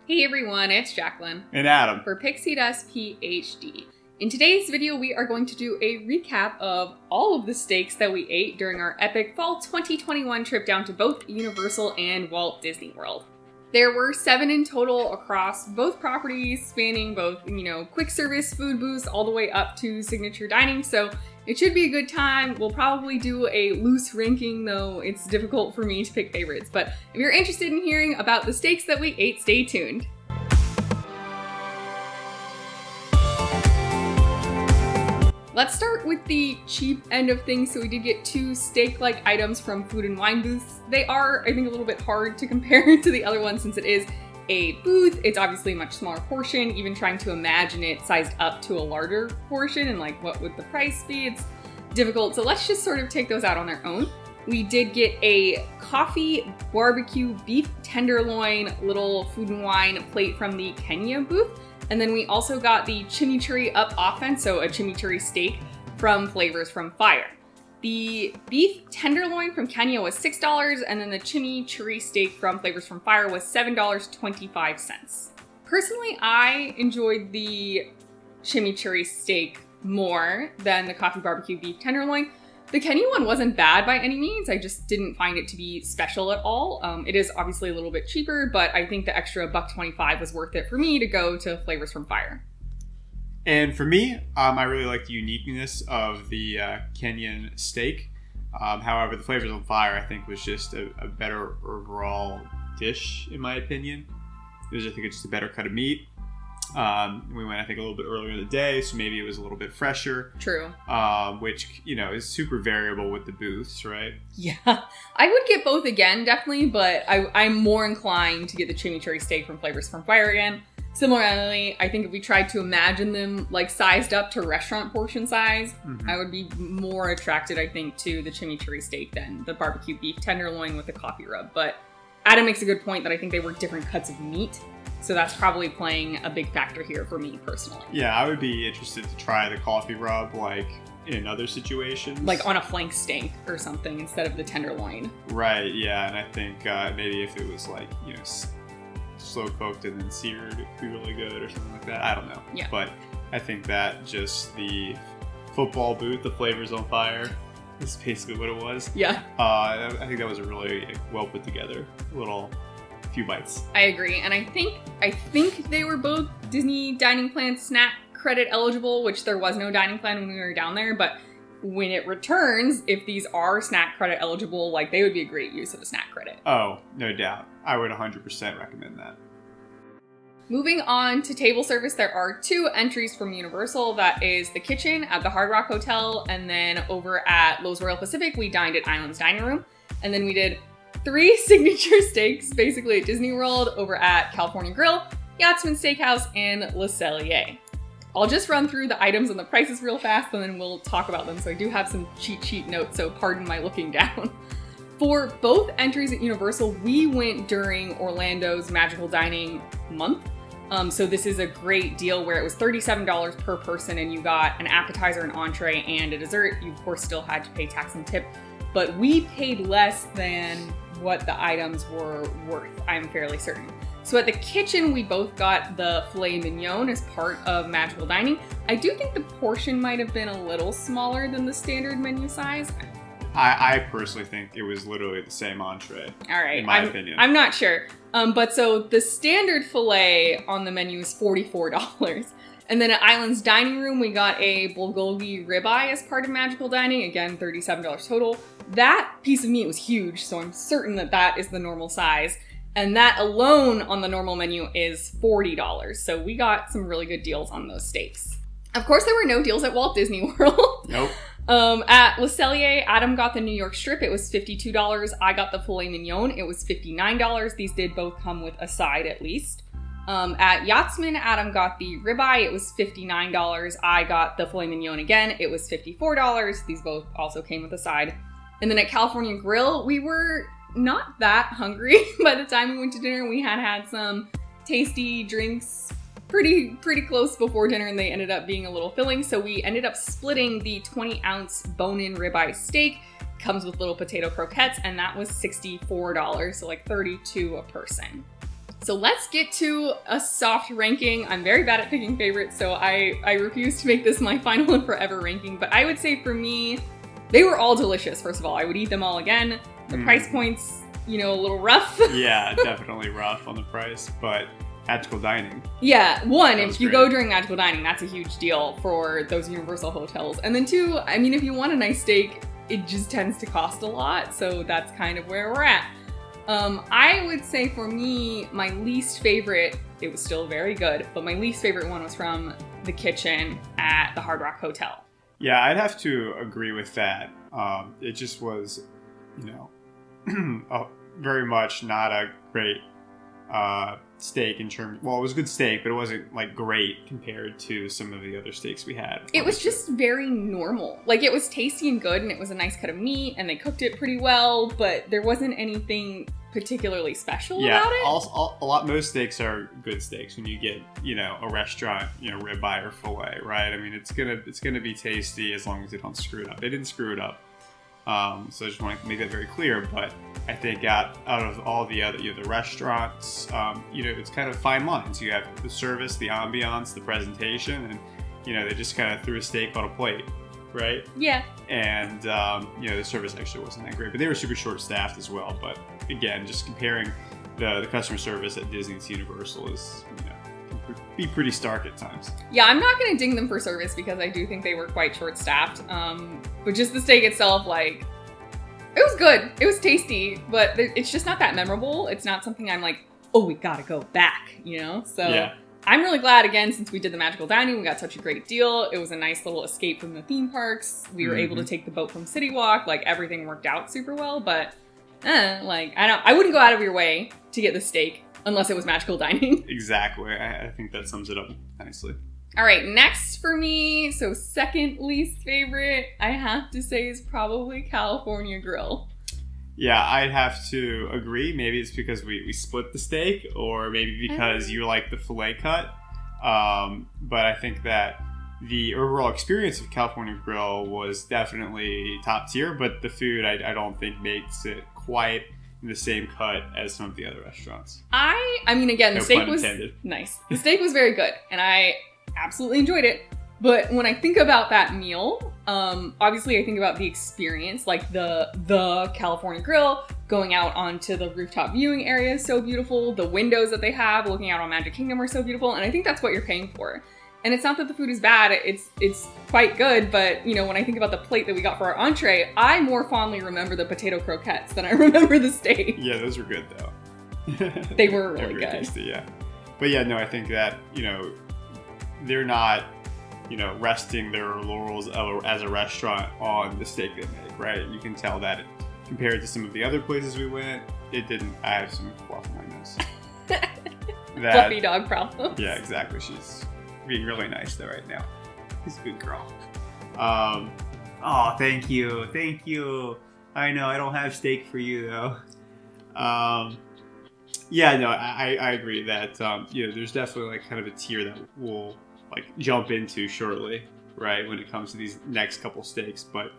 Hey everyone, it's Jacqueline. And Adam. For Pixie Dust PhD. In today's video, we are going to do a recap of all of the steaks that we ate during our epic fall 2021 trip down to both Universal and Walt Disney World. There were 7 in total across both properties, spanning both, quick service food booths all the way up to signature dining, so it should be a good time. We'll probably do a loose ranking, though it's difficult for me to pick favorites. But if you're interested in hearing about the steaks that we ate, stay tuned. Let's start with the cheap end of things. So we did get 2 steak-like items from food and wine booths. They are, I think, a little bit hard to compare to the other one since it is a booth. It's obviously a much smaller portion. Even trying to imagine it sized up to a larger portion and what would the price be, it's difficult. So let's just sort of take those out on their own. We did get a coffee barbecue beef tenderloin little food and wine plate from the Kenya booth. And then we also got the chimichurri up offense, so a chimichurri steak from Flavors from Fire. The beef tenderloin from Kenya was $6, and then the chimichurri steak from Flavors from Fire was $7.25. Personally, I enjoyed the chimichurri steak more than the coffee barbecue beef tenderloin. The Kenya one wasn't bad by any means. I just didn't find it to be special at all. It is obviously a little bit cheaper, but I think the extra $1.25 was worth it for me to go to Flavors from Fire. And for me, I really like the uniqueness of the Kenyan steak. However, the Flavors on Fire, I think, was just a better overall dish, in my opinion. I think it's just a better cut of meat. We went, I think, a little bit earlier in the day, so maybe it was a little bit fresher. True. Which, is super variable with the booths, right? Yeah. I would get both again, definitely, but I'm more inclined to get the chimichurri steak from Flavors from Fire again. Similarly, I think if we tried to imagine them sized up to restaurant portion size, I would be more attracted, I think, to the chimichurri steak than the barbecue beef tenderloin with the coffee rub. But Adam makes a good point that I think they were different cuts of meat. So that's probably playing a big factor here for me personally. Yeah, I would be interested to try the coffee rub in other situations. On a flank steak or something instead of the tenderloin. Right, yeah, and I think maybe if it was slow cooked and then seared, it'd be really good or something like that. I don't know. Yeah. But I think that just the football booth, the Flavors on Fire, is basically what it was. Yeah. I think that was a really well put together few bites. I agree. And I think they were both Disney Dining Plan snack credit eligible, which there was no dining plan when we were down there. But when it returns, if these are snack credit eligible, they would be a great use of the snack credit. Oh, no doubt. I would 100% recommend that. Moving on to table service, there are 2 entries from Universal. That is the kitchen at the Hard Rock Hotel, and then over at Loews Royal Pacific, we dined at Island's Dining Room. And then we did 3 signature steaks, basically at Disney World, over at California Grill, Yachtsman Steakhouse, and Cellier. I'll just run through the items and the prices real fast, and then we'll talk about them. So I do have some cheat sheet notes, so pardon my looking down. For both entries at Universal, we went during Orlando's Magical Dining month. So this is a great deal where it was $37 per person, and you got an appetizer, an entree, and a dessert. You, of course, still had to pay tax and tip, but we paid less than what the items were worth, I'm fairly certain. So at the kitchen, we both got the filet mignon as part of Magical Dining. I do think the portion might have been a little smaller than the standard menu size. I personally think it was literally the same entree. All right. In my opinion. I'm not sure. But so the standard filet on the menu is $44. And then at Island's Dining Room, we got a bulgogi ribeye as part of Magical Dining. Again, $37 total. That piece of meat was huge, so I'm certain that is the normal size. And that alone on the normal menu is $40. So we got some really good deals on those steaks. Of course, there were no deals at Walt Disney World. Nope. At Cellier, Adam got the New York strip. It was $52. I got the filet mignon. It was $59. These did both come with a side at least. At Yachtsman, Adam got the ribeye. It was $59. I got the filet mignon again. It was $54. These both also came with a side. And then at California Grill, we were not that hungry by the time we went to dinner. We had some tasty drinks pretty close before dinner, and they ended up being a little filling. So we ended up splitting the 20-ounce bone-in ribeye steak. Comes with little potato croquettes, and that was $64, so $32 a person. So let's get to a soft ranking. I'm very bad at picking favorites, so I refuse to make this my final and forever ranking. But I would say for me, they were all delicious, first of all. I would eat them all again. The price points, a little rough. Yeah, definitely rough on the price, but magical dining. Yeah, one, if you great. go during magical dining, that's a huge deal for those Universal hotels. And then two, I mean, if you want a nice steak, it just tends to cost a lot, so that's kind of where we're at. I would say for me, my least favorite, it was still very good, but my least favorite one was from the kitchen at the Hard Rock Hotel. Yeah, I'd have to agree with that. It just was, very much not a great steak in terms. Well, it was good steak, but it wasn't like great compared to some of the other steaks we had. It was just very normal. Like, it was tasty and good, and it was a nice cut of meat, and they cooked it pretty well, but there wasn't anything particularly special about it. Most steaks are good steaks when you get, a restaurant, ribeye or filet, right? I mean, it's gonna be tasty as long as they don't screw it up. They didn't screw it up. So I just want to make that very clear, but I think out of all the other, the restaurants, it's kind of fine lines. You have the service, the ambiance, the presentation, and, they just kind of threw a steak on a plate, right? Yeah. And, the service actually wasn't that great, but they were super short-staffed as well. But again, just comparing the customer service at Disney to Universal is, can be pretty stark at times. Yeah, I'm not going to ding them for service because I do think they were quite short-staffed. But just the steak itself, it was good. It was tasty, but it's just not that memorable. It's not something I'm like, oh, we gotta go back, So yeah. I'm really glad, again, since we did the magical dining, we got such a great deal. It was a nice little escape from the theme parks. We were able to take the boat from City Walk. Everything worked out super well, but I wouldn't go out of your way to get the steak unless it was magical dining. Exactly. I think that sums it up nicely. All right, next for me, so second least favorite, I have to say is probably California Grill. Yeah, I'd have to agree. Maybe it's because we split the steak, or maybe because you like the filet cut. But I think that the overall experience of California Grill was definitely top tier, but the food I don't think makes it quite in the same cut as some of the other restaurants. I mean, again, the steak was nice. The steak was very good, and I absolutely enjoyed it. But when I think about that meal, obviously I think about the experience, like the California Grill, going out onto the rooftop viewing area is so beautiful. The windows that they have looking out on Magic Kingdom are so beautiful. And I think that's what you're paying for. And it's not that the food is bad. It's quite good. But, when I think about the plate that we got for our entree, I more fondly remember the potato croquettes than I remember the steak. Yeah, those were good, though. They were really good. Tasty, yeah. But yeah, no, I think that, they're not, resting their laurels as a restaurant on the steak they make, right? You can tell that compared to some of the other places we went, it didn't. I have some fluff on my nose. Fluffy dog problem. Yeah, exactly. She's being really nice though right now. She's a good girl. Thank you. I know I don't have steak for you though. Yeah, no, I agree that there's definitely kind of a tier that we'll jump into shortly, right, when it comes to these next couple steaks. But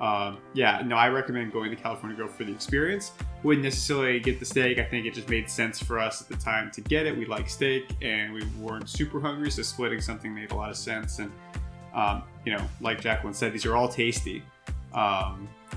I recommend going to California Grill for the experience. Wouldn't necessarily get the steak. I think it just made sense for us at the time to get it. We like steak and we weren't super hungry, so splitting something made a lot of sense. And like Jacqueline said, these are all tasty.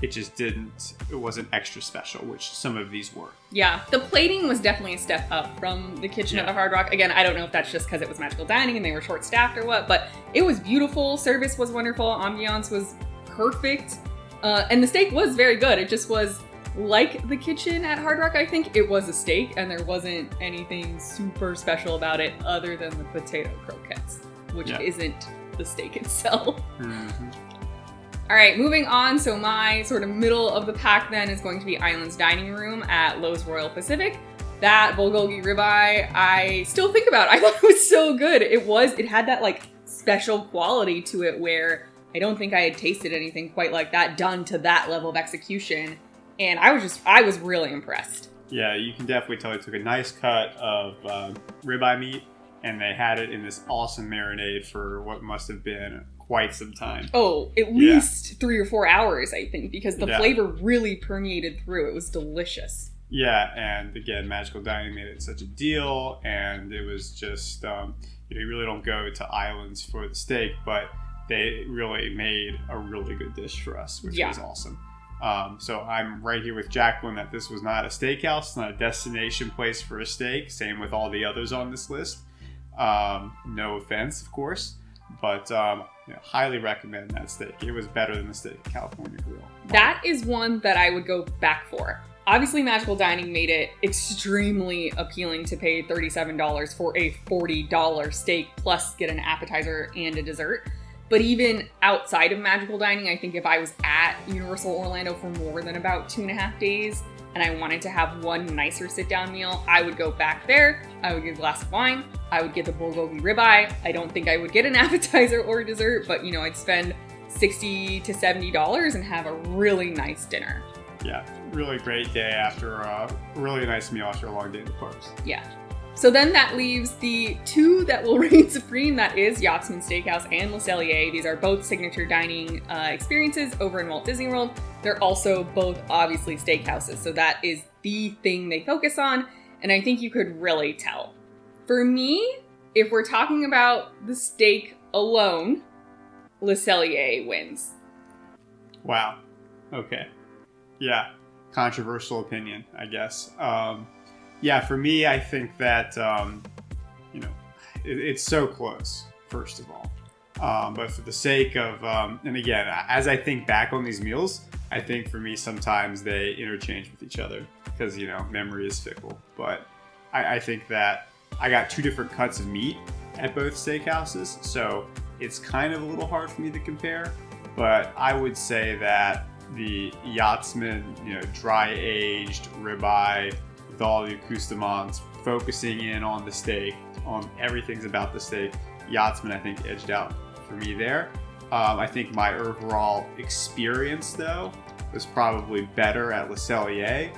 It wasn't extra special, which some of these were. Yeah, the plating was definitely a step up from the kitchen at the Hard Rock. Again, I don't know if that's just because it was magical dining and they were short-staffed or what, but it was beautiful. Service was wonderful. Ambiance was perfect. And the steak was very good. It just was like the kitchen at Hard Rock. I think it was a steak and there wasn't anything super special about it other than the potato croquettes, which isn't the steak itself. Mm-hmm. All right, moving on. So my sort of middle of the pack then is going to be Island's Dining Room at Loews Royal Pacific. That bulgogi ribeye, I still think about. I thought it was so good. It had that special quality to it where I don't think I had tasted anything quite like that done to that level of execution. And I was really impressed. Yeah, you can definitely tell they took a nice cut of ribeye meat and they had it in this awesome marinade for what must have been quite some time. Oh, at least 3 or 4 hours, I think, because the flavor really permeated through. It was delicious. Yeah, and again, Magical Dining made it such a deal, and it was just, you really don't go to islands for the steak, but they really made a really good dish for us, which was awesome. So I'm right here with Jacqueline that this was not a steakhouse, not a destination place for a steak. Same with all the others on this list. No offense, of course, but highly recommend that steak. It was better than the steak at California Grill. That is one that I would go back for. Obviously, Magical Dining made it extremely appealing to pay $37 for a $40 steak plus get an appetizer and a dessert. But even outside of Magical Dining, I think if I was at Universal Orlando for more than about 2.5 days and I wanted to have one nicer sit-down meal, I would go back there. I would get a glass of wine. I would get the bulgogi ribeye. I don't think I would get an appetizer or a dessert, but I'd spend $60 to $70 and have a really nice dinner. Yeah, really great day after a really nice meal after a long day in the parks. Yeah. So then that leaves the two that will reign supreme. That is Yachtsman Steakhouse and Le Cellier. These are both signature dining experiences over in Walt Disney World. They're also both obviously steakhouses. So that is the thing they focus on. And I think you could really tell. For me, if we're talking about the steak alone, Le Cellier wins. Wow. Okay. Yeah. Controversial opinion, I guess. Yeah, for me, I think that, it's so close, first of all. But for the sake of, and again, as I think back on these meals, I think for me, sometimes they interchange with each other because, memory is fickle. But I think that I got two different cuts of meat at both steakhouses, so it's kind of a little hard for me to compare. But I would say that the Yachtsman, dry-aged ribeye, with all the accoutrements, focusing in on the steak, on everything's about the steak. Yachtsman, I think, edged out for me there. I think my overall experience, though, was probably better at Le Cellier,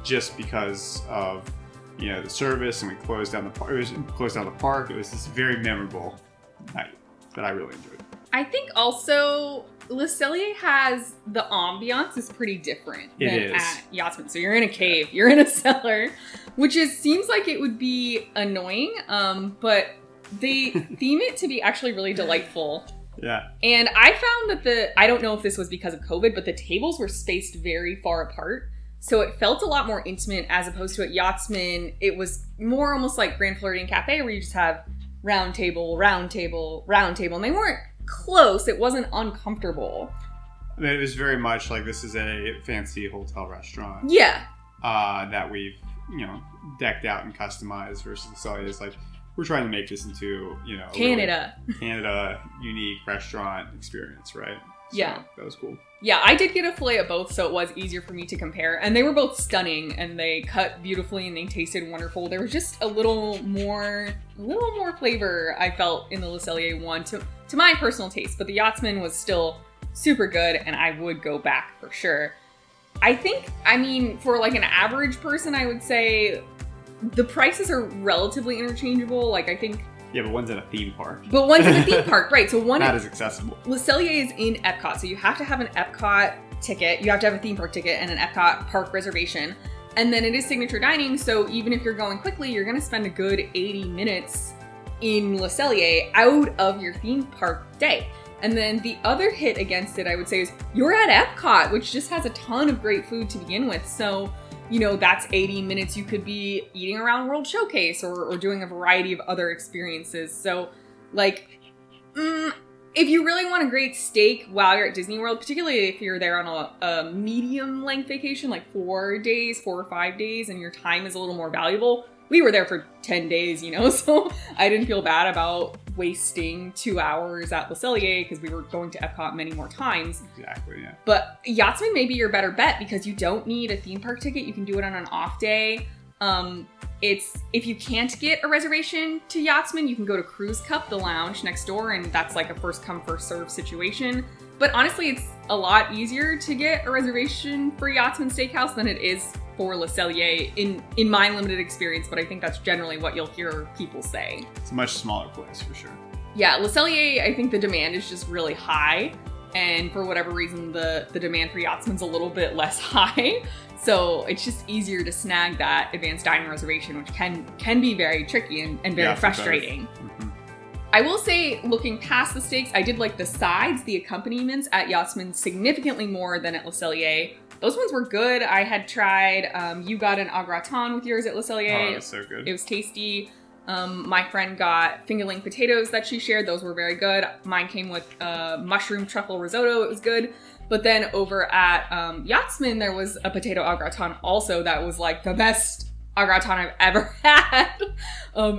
just because of the service, and we closed down the park. It was closed down the park. It was this very memorable night that I really enjoyed. I think also Le Cellier has the ambiance is pretty different than at Yachtsman. So you're in a cave, you're in a cellar, which seems like it would be annoying, but they theme it to be actually really delightful. Yeah. And I found that I don't know if this was because of COVID, but the tables were spaced very far apart. So it felt a lot more intimate as opposed to at Yachtsman. It was more almost like Grand Floridian Cafe where you just have round table, round table, round table. And they weren't close. It wasn't uncomfortable. It was very much like this is a fancy hotel restaurant. Yeah. That we've, decked out and customized versus the Cellier is like, we're trying to make this into, Canada unique restaurant experience, right? So yeah. That was cool. Yeah, I did get a fillet of both, so it was easier for me to compare. And they were both stunning, and they cut beautifully, and they tasted wonderful. There was just a little more flavor I felt in the Le Cellier one to my personal taste. But the Yachtsman was still super good, and I would go back for sure. For like an average person, I would say the prices are relatively interchangeable. Like, I think... Yeah, but one's in a theme park. But one's in a theme park, right. So one not as accessible. Le Cellier is in Epcot, so you have to have an Epcot ticket. You have to have a theme park ticket and an Epcot park reservation. And then it is signature dining, so even if you're going quickly, you're going to spend a good 80 minutes in Le Cellier out of your theme park day. And then the other hit against it, I would say, is you're at Epcot, which just has a ton of great food to begin with. So... that's 80 minutes you could be eating around World Showcase or doing a variety of other experiences. So, if you really want a great steak while you're at Disney World, particularly if you're there on a medium length vacation, like 4 or 5 days, and your time is a little more valuable. We were there for 10 days, so I didn't feel bad about wasting 2 hours at Le Cellier because we were going to Epcot many more times. Exactly, yeah. But Yachtsman may be your better bet because you don't need a theme park ticket. You can do it on an off day. If you can't get a reservation to Yachtsman, you can go to Cruise Cup, the lounge next door, and that's like a first come, first serve situation. But honestly, it's a lot easier to get a reservation for Yachtsman Steakhouse than it is for Le Cellier in my limited experience, but I think that's generally what you'll hear people say. It's a much smaller place for sure. Yeah, Le Cellier, I think the demand is just really high. And for whatever reason, the demand for Yachtsman's a little bit less high. So it's just easier to snag that advanced dining reservation, which can be very tricky and very frustrating. Mm-hmm. I will say, looking past the steaks, I did like the sides, the accompaniments at Yachtsman significantly more than at Le Cellier. Those ones were good. I had tried, you got an au gratin with yours at Le Cellier. Oh, that's so good. It was tasty. My friend got fingerling potatoes that she shared. Those were very good. Mine came with mushroom truffle risotto. It was good. But then over at Yachtsman, there was a potato au gratin also that was like the best au gratin I've ever had.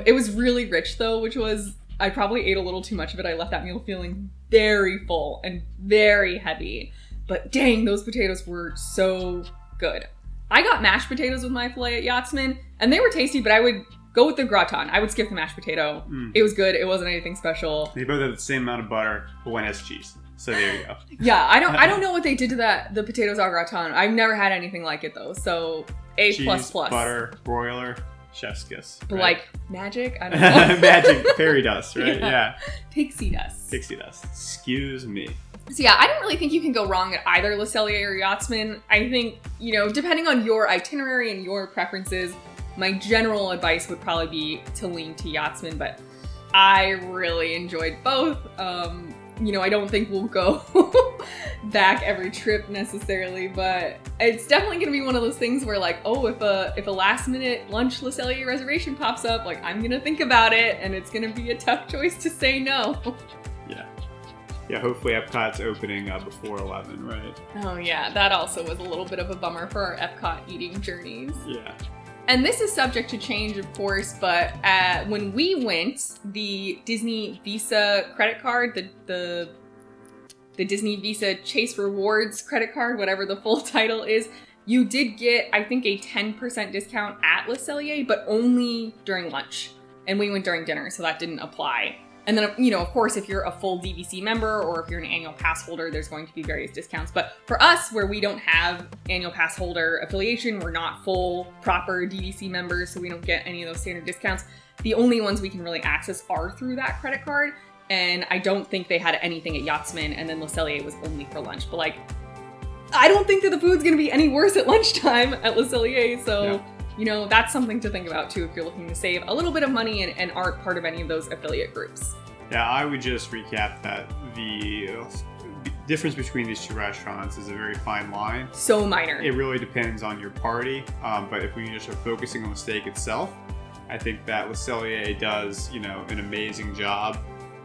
It was really rich though, which was, I probably ate a little too much of it. I left that meal feeling very full and very heavy. But dang, those potatoes were so good. I got mashed potatoes with my filet at Yachtsman, and they were tasty, but I would go with the gratin. I would skip the mashed potato. It was good. It wasn't anything special. They both have the same amount of butter, but one has cheese. So there you go. Yeah, I don't know what they did to the potatoes au gratin. I've never had anything like it though. So A++. Cheese, butter, broiler, chef's kiss. But right? like magic? I don't know. Magic, fairy dust, right? Yeah. Pixie dust. Pixie dust. Excuse me. So yeah, I don't really think you can go wrong at either Le Cellier or Yachtsman. I think, depending on your itinerary and your preferences, my general advice would probably be to lean to Yachtsman, but I really enjoyed both. I don't think we'll go back every trip necessarily, but it's definitely going to be one of those things where like, oh, if a last minute lunch Le Cellier reservation pops up, like I'm going to think about it and it's going to be a tough choice to say no. Yeah, hopefully Epcot's opening before 11, right? Oh yeah, that also was a little bit of a bummer for our Epcot eating journeys. Yeah. And this is subject to change, of course, but when we went, the Disney Visa credit card, the Disney Visa Chase Rewards credit card, whatever the full title is, you did get, I think, a 10% discount at Le Cellier, but only during lunch. And we went during dinner, so that didn't apply. And then, of course, if you're a full DVC member or if you're an annual pass holder, there's going to be various discounts. But for us, where we don't have annual pass holder affiliation, we're not full, proper DVC members, so we don't get any of those standard discounts. The only ones we can really access are through that credit card. And I don't think they had anything at Yachtsman, and then Le Cellier was only for lunch. But like, I don't think that the food's going to be any worse at lunchtime at Le Cellier, so... Yeah. That's something to think about too if you're looking to save a little bit of money and aren't part of any of those affiliate groups. Yeah, I would just recap that the difference between these two restaurants is a very fine line. So minor. It really depends on your party, but if we just are focusing on the steak itself, I think that Le Cellier does, an amazing job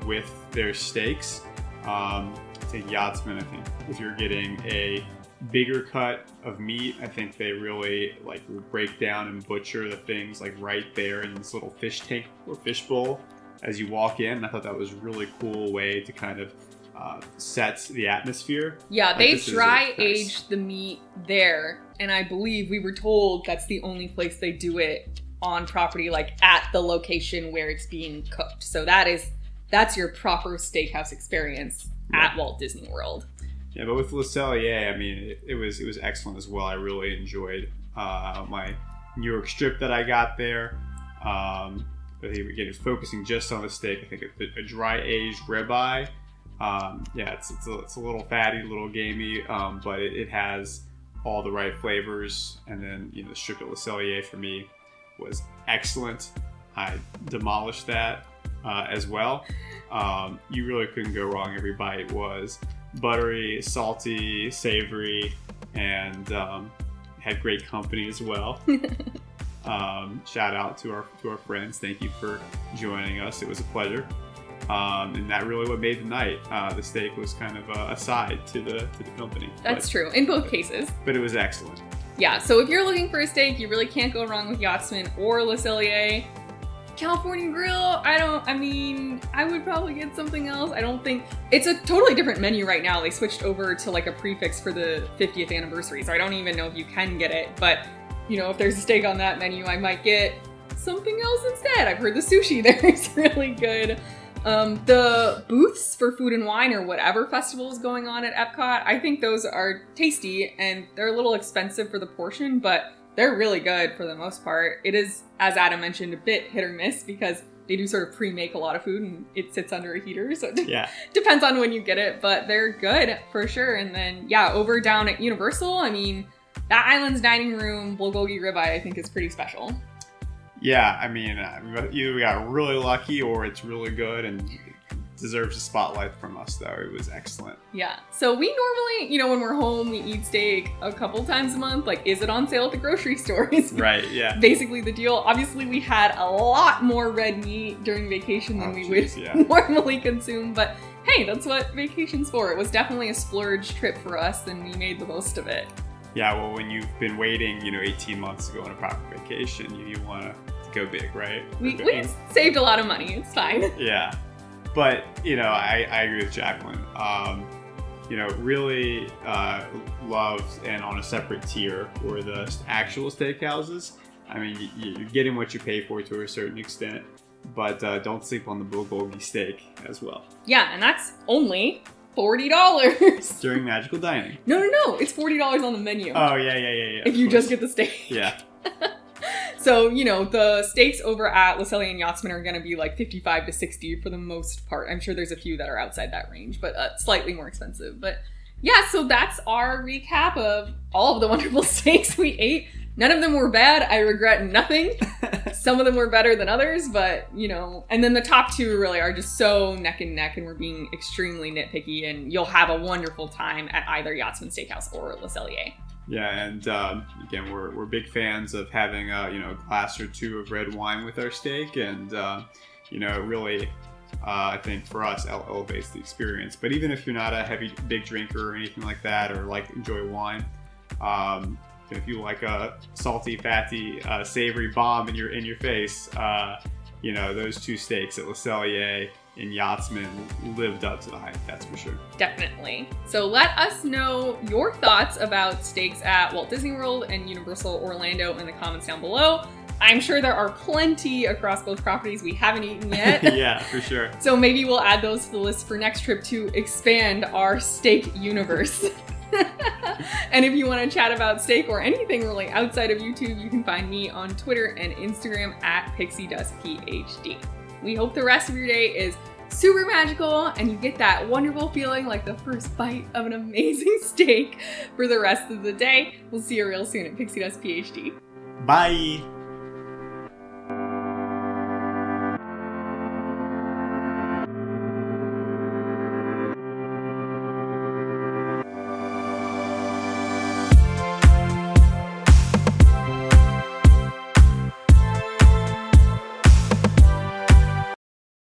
with their steaks. I think Yachtsman, if you're getting a bigger cut of meat, I think they really will break down and butcher the things right there in this little fish tank or fish bowl as you walk in. I thought that was a really cool way to kind of set the atmosphere. Yeah, they dry age the meat there, and I believe we were told that's the only place they do it on property, at the location where it's being cooked. So that's your proper steakhouse experience at Walt Disney World. Yeah, but with Le Cellier, it was excellent as well. I really enjoyed my New York strip that I got there. But again, focusing just on the steak. I think a dry aged ribeye. It's a little fatty, a little gamey, but it has all the right flavors. And then the strip at Le Cellier for me was excellent. I demolished that as well. You really couldn't go wrong. Every bite was buttery, salty, savory, and had great company as well. Shout out to our friends. Thank you for joining us. It was a pleasure. And that really what made the night. The steak was kind of a side to the company. That's true in both cases. But it was excellent. Yeah. So if you're looking for a steak, you really can't go wrong with Yachtsman or Le Cellier. California Grill, I would probably get something else. I don't think... It's a totally different menu right now. They switched over to a prefix for the 50th anniversary, so I don't even know if you can get it. But, if there's a steak on that menu, I might get something else instead. I've heard the sushi there is really good. The booths for food and wine or whatever festival is going on at Epcot, I think those are tasty, and they're a little expensive for the portion, but they're really good for the most part. It is, as Adam mentioned, a bit hit or miss because they do sort of pre-make a lot of food and it sits under a heater. So it depends on when you get it, but they're good for sure. And then, yeah, over down at Universal, I mean, that Island's dining room bulgogi ribeye, I think, is pretty special. Yeah, I mean, either we got really lucky or it's really good and deserves a spotlight from us, though. It was excellent. Yeah. So we normally, when we're home, we eat steak a couple times a month. Like, is it on sale at the grocery stores? Right, yeah. Basically the deal. Obviously, we had a lot more red meat during vacation than we would normally consume, but hey, that's what vacation's for. It was definitely a splurge trip for us, and we made the most of it. Yeah, well, when you've been waiting, 18 months to go on a proper vacation, you want to go big, right? We saved a lot of money. It's fine. Yeah. But, I agree with Jacqueline. Really loved and on a separate tier were the actual steakhouses. I mean, you're getting what you pay for to a certain extent, but don't sleep on the bulgogi steak as well. Yeah, and that's only $40. During magical dining. No. It's $40 on the menu. Oh, yeah. If you just get the steak. Yeah. So, the steaks over at Cellier and Yachtsman are going to be like $55 to $60 for the most part. I'm sure there's a few that are outside that range, but slightly more expensive. But yeah, so that's our recap of all of the wonderful steaks we ate. None of them were bad. I regret nothing. Some of them were better than others, but, and then the top two really are just so neck and neck, and we're being extremely nitpicky, and you'll have a wonderful time at either Yachtsman Steakhouse or Le Cellier. Yeah, and again, we're big fans of having a glass or two of red wine with our steak, and really, I think for us elevates the experience. But even if you're not a big drinker or anything like that, or enjoy wine, if you like a salty, fatty, savory bomb in your face, those two steaks at Le Cellier and Yachtsman lived up to the hype, that's for sure. Definitely. So let us know your thoughts about steaks at Walt Disney World and Universal Orlando in the comments down below. I'm sure there are plenty across both properties we haven't eaten yet. Yeah, for sure. So maybe we'll add those to the list for next trip to expand our steak universe. And if you want to chat about steak or anything really outside of YouTube, you can find me on Twitter and Instagram at PixieDustPhD. We hope the rest of your day is super magical and you get that wonderful feeling like the first bite of an amazing steak for the rest of the day. We'll see you real soon at Pixie Dust PhD. Bye!